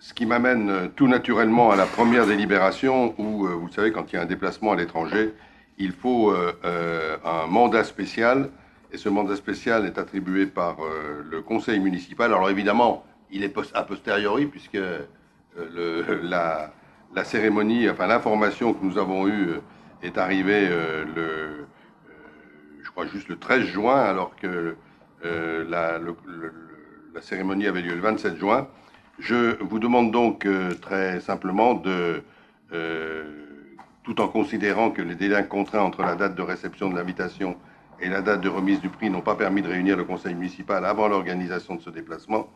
Ce qui m'amène tout naturellement à la première délibération où, vous savez, quand il y a un déplacement à l'étranger, il faut un mandat spécial. Et ce mandat spécial est attribué par le conseil municipal. Alors évidemment, il est a posteriori, puisque la cérémonie, enfin l'information que nous avons eue est arrivée je crois juste le 13 juin, alors que la cérémonie avait lieu le 27 juin. Je vous demande donc très simplement tout en considérant que les délais contraints entre la date de réception de l'invitation et la date de remise du prix n'ont pas permis de réunir le conseil municipal avant l'organisation de ce déplacement,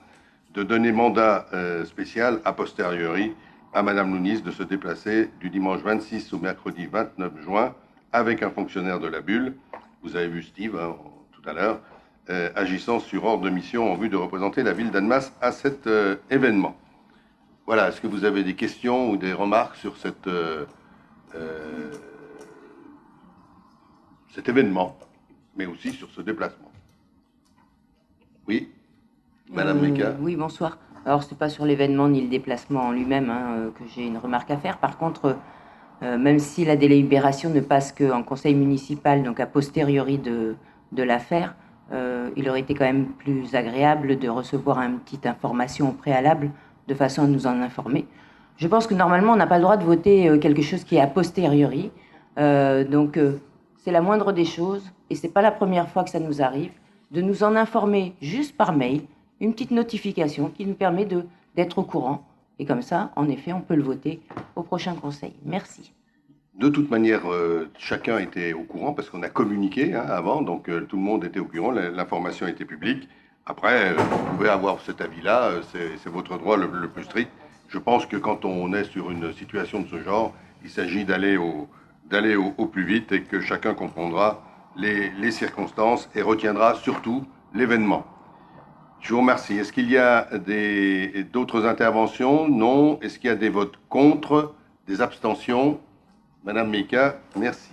de donner mandat spécial a posteriori à Madame Lounis de se déplacer du dimanche 26 au mercredi 29 juin avec un fonctionnaire de la Bulle. Vous avez vu Steve tout à l'heure, agissant sur ordre de mission en vue de représenter la ville d'Annemasse à cet événement. Voilà, est-ce que vous avez des questions ou des remarques sur cet événement, mais aussi sur ce déplacement? Oui, Madame Meka. Oui, bonsoir. Alors, ce n'est pas sur l'événement ni le déplacement en lui-même que j'ai une remarque à faire. Par contre, même si la délibération ne passe qu'en conseil municipal, donc a posteriori de l'affaire, il aurait été quand même plus agréable de recevoir une petite information au préalable, de façon à nous en informer. Je pense que normalement, on n'a pas le droit de voter quelque chose qui est a posteriori. Donc, c'est la moindre des choses, et ce n'est pas la première fois que ça nous arrive, de nous en informer juste par mail, une petite notification qui nous permet d'être au courant. Et comme ça, en effet, on peut le voter au prochain conseil. Merci. De toute manière, chacun était au courant parce qu'on a communiqué avant, donc tout le monde était au courant, l'information était publique. Après, vous pouvez avoir cet avis-là, c'est votre droit le plus strict. Je pense que quand on est sur une situation de ce genre, il s'agit d'aller au plus vite et que chacun comprendra les circonstances et retiendra surtout l'événement. Je vous remercie. Est-ce qu'il y a d'autres interventions? Non. Est-ce qu'il y a des votes contre, des abstentions? Madame Meka, merci.